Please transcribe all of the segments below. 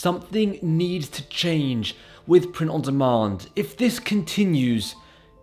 Something needs to change with print on demand. If this continues,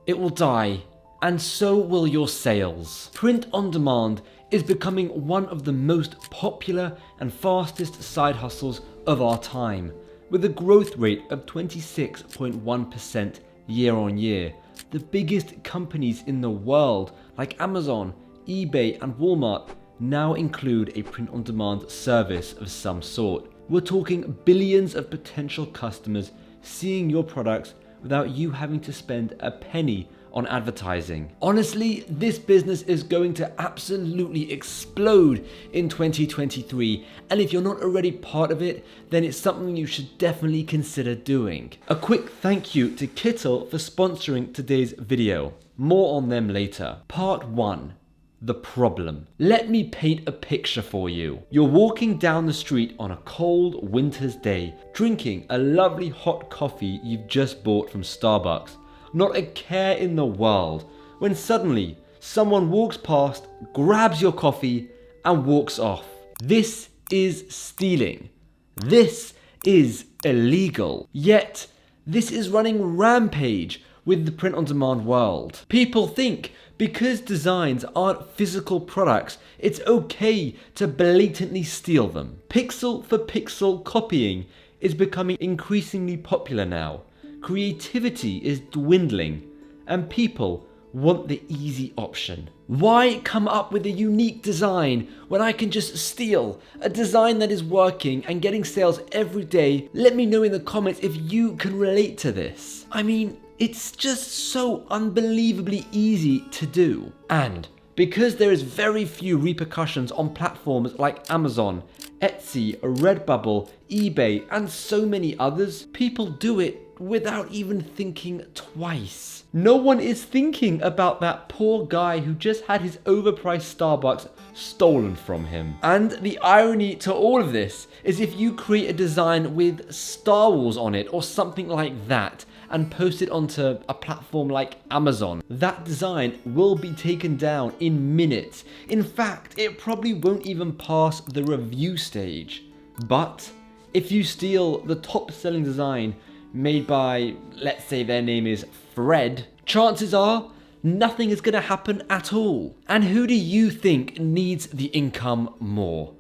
it will die, and so will your sales. Print on demand is becoming one of the most popular and fastest side hustles of our time, with a growth rate of 26.1% year on year. The biggest companies in the world, like Amazon, eBay, and Walmart, now include a print-on-demand service of some sort. We're talking billions of potential customers seeing your products without you having to spend a penny on advertising. Honestly, this business is going to absolutely explode in 2023, and if you're not already part of it, then it's something you should definitely consider doing. A quick thank you to Kittle for sponsoring today's video. More on them later. Part 1. The problem. Let me paint a picture for you. You're walking down the street on a cold winter's day, drinking a lovely hot coffee you've just bought from Starbucks. Not a care in the world, when suddenly someone walks past, grabs your coffee, and walks off. This is stealing. This is illegal. Yet, this is running rampage with the print-on-demand world. People think because designs aren't physical products, it's okay to blatantly steal them. Pixel for pixel copying is becoming increasingly popular now. Creativity is dwindling, and people want the easy option. Why come up with a unique design when I can just steal a design that is working and getting sales every day? Let me know in the comments if you can relate to this. I mean, it's just so unbelievably easy to do. And because there is very few repercussions on platforms like Amazon, Etsy, Redbubble, eBay, and so many others, people do it without even thinking twice. No one is thinking about that poor guy who just had his overpriced Starbucks stolen from him. And the irony to all of this is if you create a design with Star Wars on it or something like that and post it onto a platform like Amazon, that design will be taken down in minutes. In fact, it probably won't even pass the review stage. But if you steal the top-selling design made by, let's say their name is Fred, chances are nothing is going to happen at all. And who do you think needs the income more?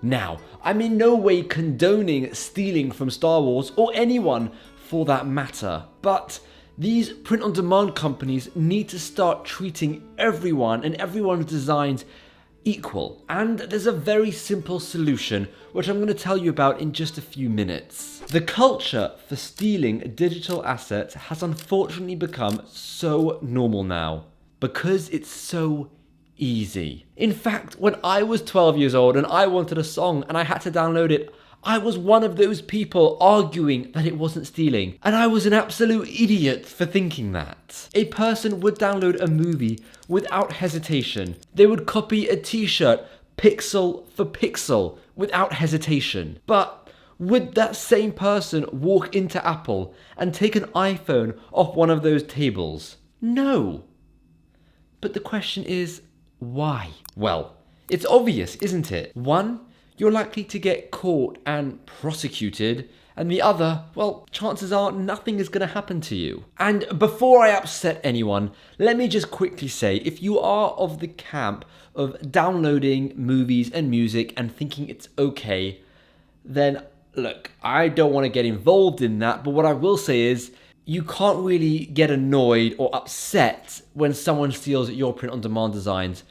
Now, I'm in no way condoning stealing from Star Wars or anyone for that matter, but these print-on-demand companies need to start treating everyone and everyone's designs equal. And there's a very simple solution, which I'm going to tell you about in just a few minutes. The culture for stealing digital assets has unfortunately become so normal now because it's so easy. In fact, when I was 12 years old and I wanted a song and I had to download it, I was one of those people arguing that it wasn't stealing, and I was an absolute idiot for thinking that. A person would download a movie without hesitation. They would copy a t-shirt pixel for pixel without hesitation. But would that same person walk into Apple and take an iPhone off one of those tables? No. But the question is, why? Well, it's obvious, isn't it? One, you're likely to get caught and prosecuted, and the other, well, chances are nothing is going to happen to you. And before I upset anyone, let me just quickly say, if you are of the camp of downloading movies and music and thinking it's okay, then look, I don't want to get involved in that, but what I will say is, you can't really get annoyed or upset when someone steals your print-on-demand designs,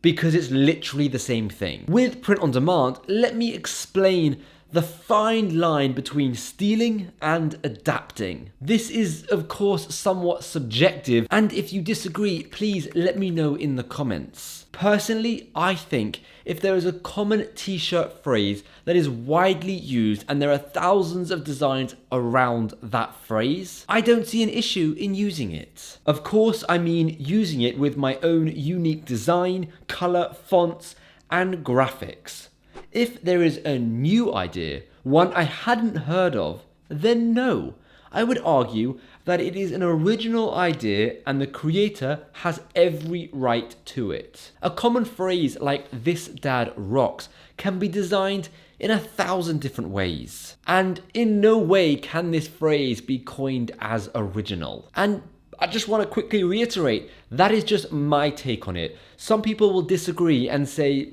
because it's literally the same thing. With print on demand, let me explain the fine line between stealing and adapting. This is, of course, somewhat subjective, and if you disagree, please let me know in the comments. Personally, I think if there is a common t-shirt phrase that is widely used and there are thousands of designs around that phrase, I don't see an issue in using it. Of course, I mean using it with my own unique design, color, fonts, and graphics. If there is a new idea, one I hadn't heard of, then no. I would argue that it is an original idea and the creator has every right to it. A common phrase like "this dad rocks" can be designed in 1,000 different ways. And in no way can this phrase be coined as original. And I just want to quickly reiterate, that is just my take on it. Some people will disagree and say,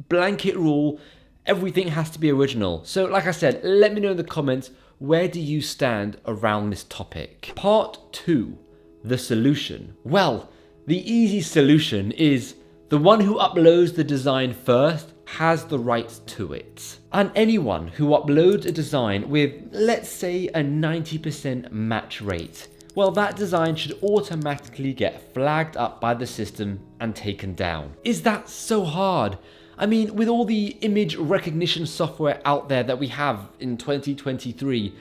blanket rule, everything has to be original. So like I said, let me know in the comments, where do you stand around this topic? Part 2, the solution. Well, the easy solution is the one who uploads the design first has the rights to it. And anyone who uploads a design with, let's say, a 90% match rate, well, that design should automatically get flagged up by the system and taken down. Is that so hard? I mean, with all the image recognition software out there that we have in 2023,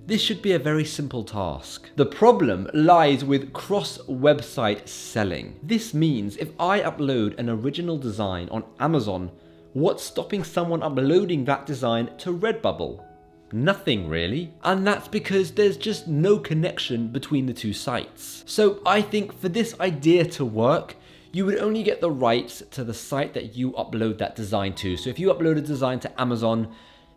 this should be a very simple task. The problem lies with cross-website selling. This means if I upload an original design on Amazon, what's stopping someone uploading that design to Redbubble? Nothing really. And that's because there's just no connection between the two sites. So I think for this idea to work, you would only get the rights to the site that you upload that design to. So if you upload a design to Amazon,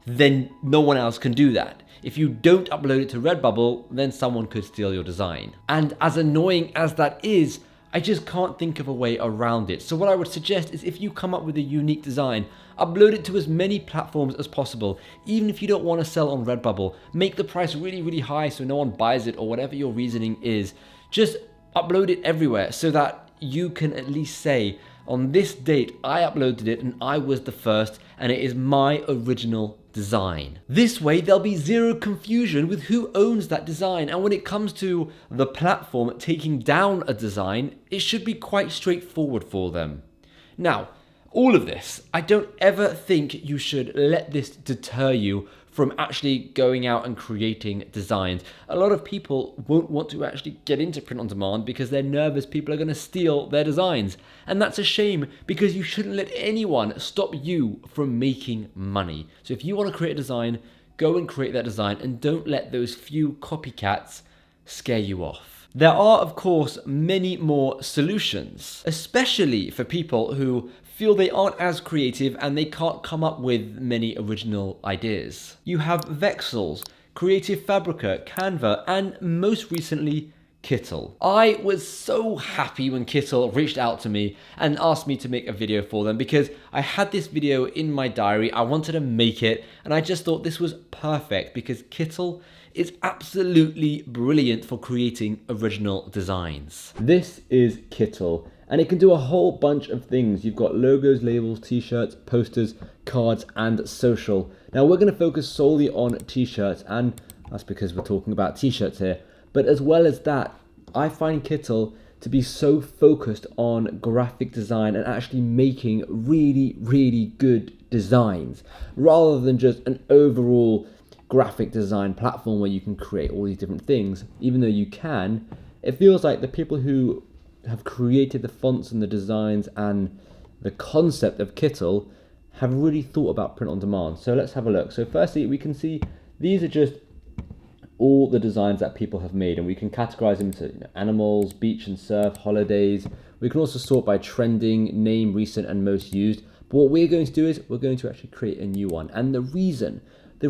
then no one else can do that. If you don't upload it to Redbubble, then someone could steal your design. And as annoying as that is, I just can't think of a way around it. So what I would suggest is if you come up with a unique design, upload it to as many platforms as possible. Even if you don't want to sell on Redbubble, make the price really, really high so no one buys it, or whatever your reasoning is. Just upload it everywhere so that you can at least say, on this date, I uploaded it and I was the first, and it is my original design. This way, there'll be zero confusion with who owns that design. And when it comes to the platform taking down a design, it should be quite straightforward for them. Now, all of this, I don't ever think you should let this deter you from actually going out and creating designs. A lot of people won't want to actually get into print on demand because they're nervous people are going to steal their designs. And that's a shame, because you shouldn't let anyone stop you from making money. So if you want to create a design, go and create that design, and don't let those few copycats scare you off. There are, of course, many more solutions, especially for people who feel they aren't as creative and they can't come up with many original ideas. You have Vexels, Creative Fabrica, Canva, and most recently, Kittle. I was so happy when Kittle reached out to me and asked me to make a video for them, because I had this video in my diary, I wanted to make it, and I just thought this was perfect because Kittle is absolutely brilliant for creating original designs. This is Kittle, and it can do a whole bunch of things. You've got logos, labels, t-shirts, posters, cards, and social. Now we're going to focus solely on t-shirts, and that's because we're talking about t-shirts here. But as well as that, I find Kittle to be so focused on graphic design and actually making really, really good designs, rather than just an overall graphic design platform where you can create all these different things. Even though you can, it feels like the people who have created the fonts and the designs and the concept of Kittle have really thought about print on demand. So let's have a look. So firstly, we can see these are just all the designs that people have made, and we can categorize them into animals, beach and surf, holidays. We can also sort by trending, name, recent, and most used. But what we're going to do is we're going to actually create a new one. And the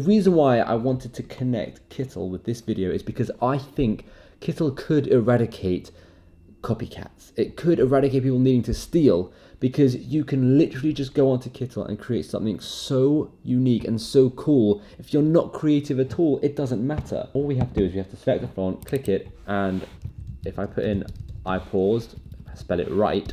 reason why I wanted to connect Kittle with this video is because I think Kittle could eradicate copycats. It could eradicate people needing to steal, because you can literally just go onto Kittle and create something so unique and so cool. If you're not creative at all, it doesn't matter. All we have to do is we have to select the font, click it, and if I put in I paused, spell it right,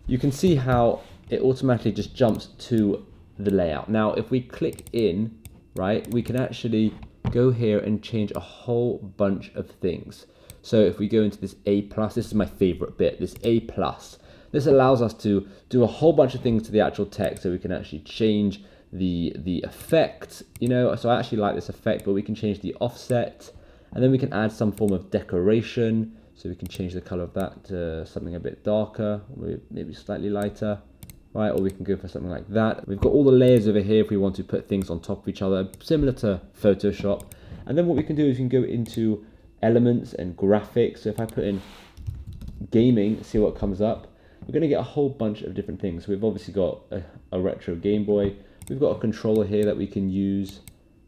you can see how it automatically just jumps to the layout. Now if we click in, right, we can actually go here and change a whole bunch of things. So if we go into this A+, this is my favorite bit, this A+. This allows us to do a whole bunch of things to the actual text, so we can actually change the effect, you know, so I actually like this effect, but we can change the offset, and then we can add some form of decoration, so we can change the color of that to something a bit darker, or maybe slightly lighter, right, or we can go for something like that. We've got all the layers over here if we want to put things on top of each other, similar to Photoshop, and then what we can do is we can go into elements and graphics. So if I put in gaming, see what comes up. We're going to get a whole bunch of different things. So we've obviously got a retro Game Boy, we've got a controller here that we can use.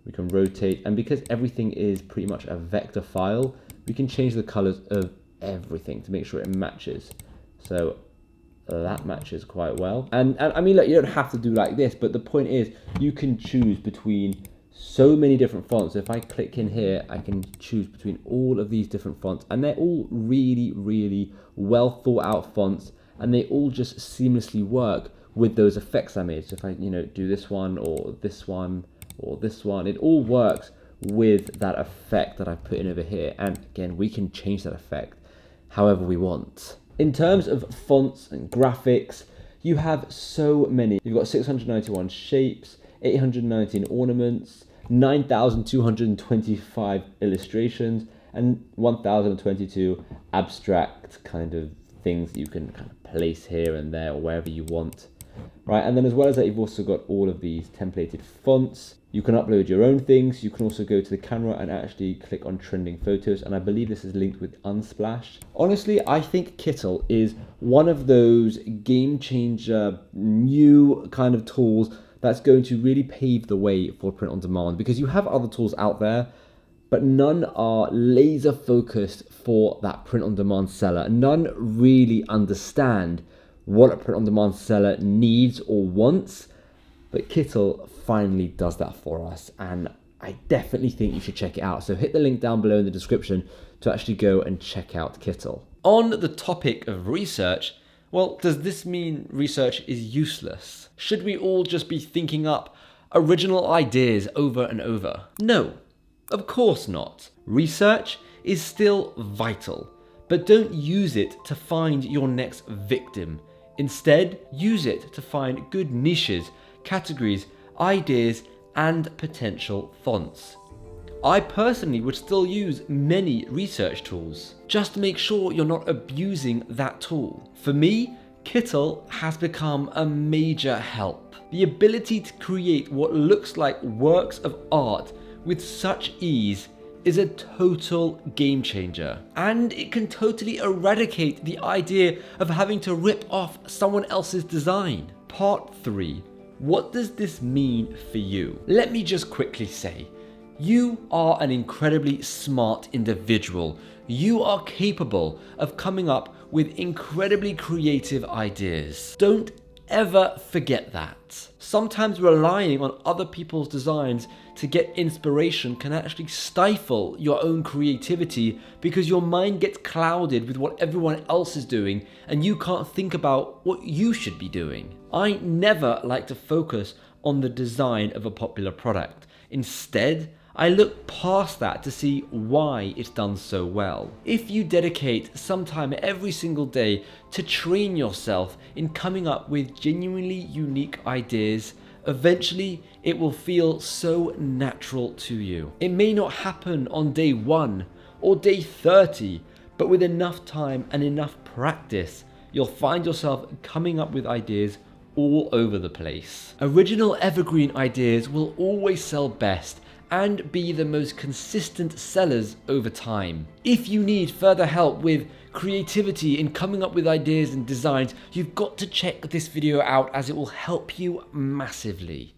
We can rotate, and because everything is pretty much a vector file, we can change the colors of everything to make sure it matches. So that matches quite well. And I mean, look, you don't have to do like this, but the point is you can choose between so many different fonts. So if I click in here, I can choose between all of these different fonts, and they're all really, really well thought out fonts, and they all just seamlessly work with those effects I made. So if I, do this one or this one or this one, it all works with that effect that I've put in over here. And again, we can change that effect however we want. In terms of fonts and graphics, you have so many. You've got 691 shapes, 819 ornaments, 9,225 illustrations, and 1,022 abstract kind of things that you can kind of place here and there or wherever you want. Right, and then as well as that, you've also got all of these templated fonts. You can upload your own things. You can also go to the camera and actually click on trending photos. And I believe this is linked with Unsplash. Honestly, I think Kittle is one of those game changer, new kind of tools that's going to really pave the way for print on demand, because you have other tools out there, but none are laser focused for that print on demand seller. None really understand what a print on demand seller needs or wants, but Kittle finally does that for us, and I definitely think you should check it out. So hit the link down below in the description to actually go and check out Kittle. On the topic of research, well, does this mean research is useless? Should we all just be thinking up original ideas over and over? No, of course not. Research is still vital, but don't use it to find your next victim. Instead, use it to find good niches, categories, ideas, and potential fonts. I personally would still use many research tools. Just make sure you're not abusing that tool. For me, Kittle has become a major help. The ability to create what looks like works of art with such ease is a total game changer. And it can totally eradicate the idea of having to rip off someone else's design. Part 3. What does this mean for you? Let me just quickly say, you are an incredibly smart individual. You are capable of coming up with incredibly creative ideas. Don't ever forget that. Sometimes relying on other people's designs to get inspiration can actually stifle your own creativity, because your mind gets clouded with what everyone else is doing and you can't think about what you should be doing. I never like to focus on the design of a popular product. Instead, I look past that to see why it's done so well. If you dedicate some time every single day to train yourself in coming up with genuinely unique ideas, eventually it will feel so natural to you. It may not happen on day 1 or day 30, but with enough time and enough practice, you'll find yourself coming up with ideas all over the place. Original evergreen ideas will always sell best and be the most consistent sellers over time. If you need further help with creativity in coming up with ideas and designs, you've got to check this video out, as it will help you massively.